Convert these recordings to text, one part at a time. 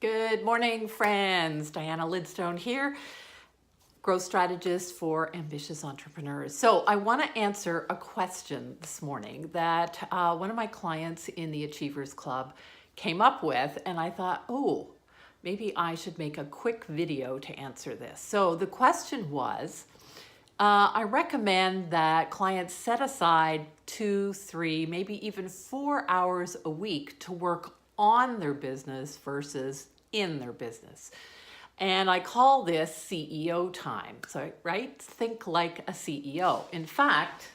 Good morning, friends. Diana Lidstone here, growth strategist for ambitious entrepreneurs. So I want to answer a question this morning that one of my clients in the Achievers Club came up with, and I thought, oh, maybe I should make a quick video to answer this. So the question was, I recommend that clients set aside 2, 3, maybe even 4 hours a week to work on their business versus in their business. And I call this CEO time. So, right? Think like a CEO. In fact,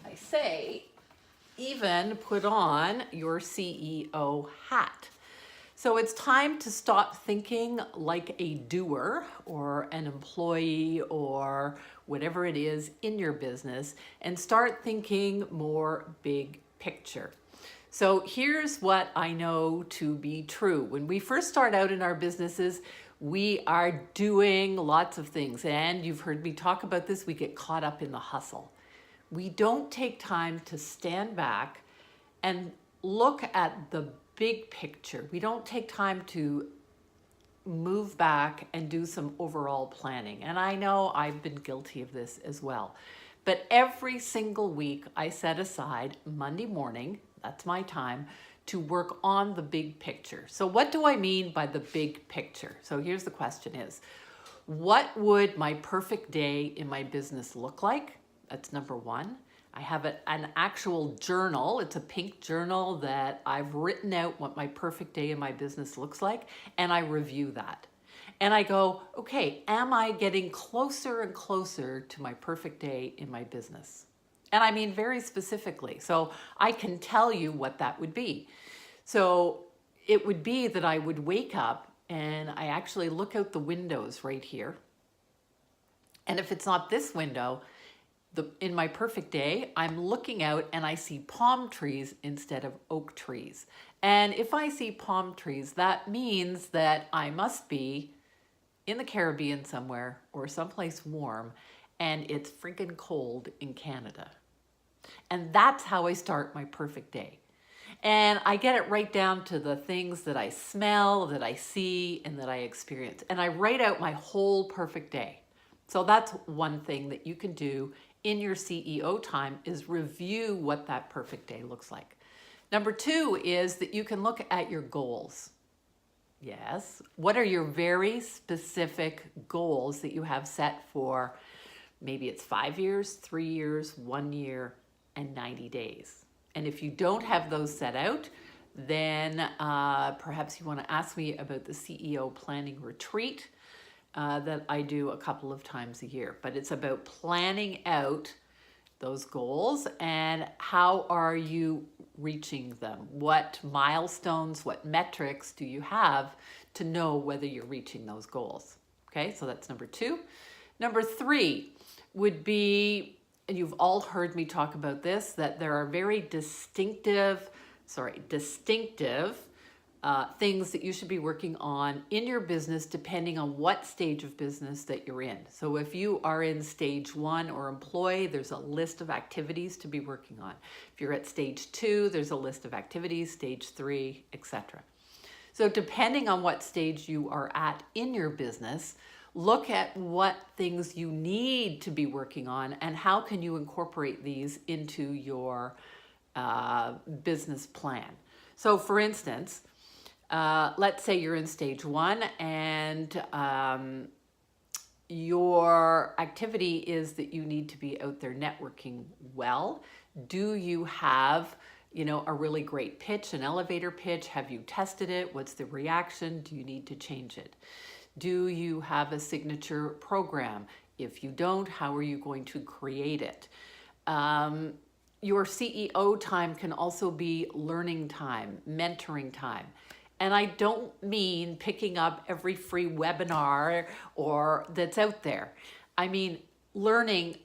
I say, even put on your CEO hat. So it's time to stop thinking like a doer or an employee or whatever it is in your business and start thinking more big picture. So here's what I know to be true. When we first start out in our businesses, we are doing lots of things. And you've heard me talk about this, we get caught up in the hustle. We don't take time to stand back and look at the big picture. We don't take time to move back and do some overall planning. And I know I've been guilty of this as well. But every single week I set aside Monday morning, that's my time, to work on the big picture. So what do I mean by the big picture? So here's the question is, what would my perfect day in my business look like? That's number one. I have an actual journal. It's a pink journal that I've written out what my perfect day in my business looks like, and I review that. And I go, okay, am I getting closer and closer to my perfect day in my business? And I mean very specifically. So I can tell you what that would be. So it would be that I would wake up and I actually look out the windows right here. And if it's not this window, in my perfect day, I'm looking out and I see palm trees instead of oak trees. And if I see palm trees, that means that I must be in the Caribbean somewhere or someplace warm, and it's freaking cold in Canada. And that's how I start my perfect day. And I get it right down to the things that I smell, that I see, and that I experience. And I write out my whole perfect day. So that's one thing that you can do in your CEO time is review what that perfect day looks like. Number two is that you can look at your goals. Yes. What are your very specific goals that you have set for maybe it's 5 years, 3 years, 1 year, and 90 days? And if you don't have those set out, then perhaps you want to ask me about the CEO planning retreat that I do a couple of times a year. But it's about planning out those goals and how are you reaching them? What milestones, what metrics do you have to know whether you're reaching those goals? Okay, so that's number two. Number three would be, and you've all heard me talk about this, that there are very distinctive things that you should be working on in your business depending on what stage of business that you're in. So if you are in stage 1 or employee, there's a list of activities to be working on. If you're at stage 2, there's a list of activities, stage 3, etc. So depending on what stage you are at in your business, look at what things you need to be working on and how can you incorporate these into your business plan. So for instance, let's say you're in stage 1 and your activity is that you need to be out there networking well. Do you have, a really great pitch, an elevator pitch? Have you tested it? What's the reaction? Do you need to change it? Do you have a signature program? If you don't, how are you going to create it? Your CEO time can also be learning time, mentoring time. And I don't mean picking up every free webinar or that's out there. I mean learning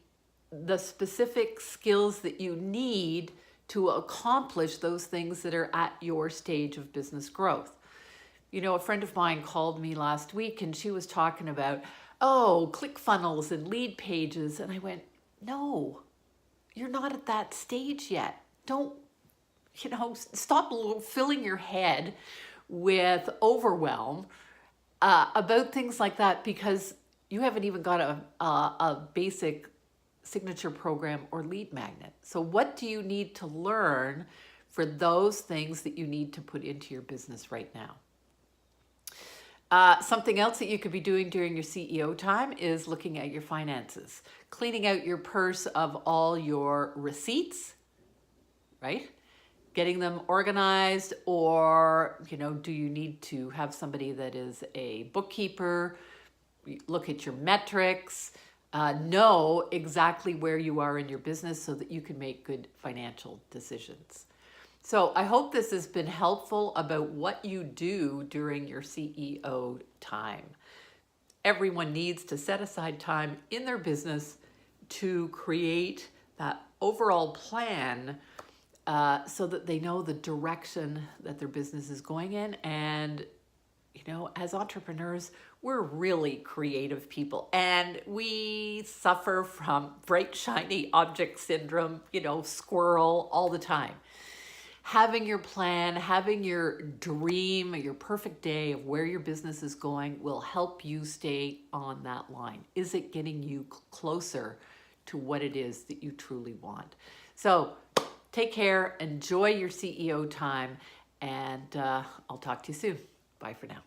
the specific skills that you need to accomplish those things that are at your stage of business growth. A friend of mine called me last week and she was talking about, ClickFunnels and lead pages. And I went, no, you're not at that stage yet. Don't, stop filling your head with overwhelm about things like that because you haven't even got a basic signature program or lead magnet. So what do you need to learn for those things that you need to put into your business right now? Something else that you could be doing during your CEO time is looking at your finances, cleaning out your purse of all your receipts, right? Getting them organized, or, do you need to have somebody that is a bookkeeper? Look at your metrics, know exactly where you are in your business so that you can make good financial decisions. So I hope this has been helpful about what you do during your CEO time. Everyone needs to set aside time in their business to create that overall plan so that they know the direction that their business is going in. And, as entrepreneurs, we're really creative people and we suffer from bright, shiny object syndrome, squirrel all the time. Having your plan, having your dream, your perfect day of where your business is going will help you stay on that line. Is it getting you closer to what it is that you truly want? So take care, enjoy your CEO time, and I'll talk to you soon. Bye for now.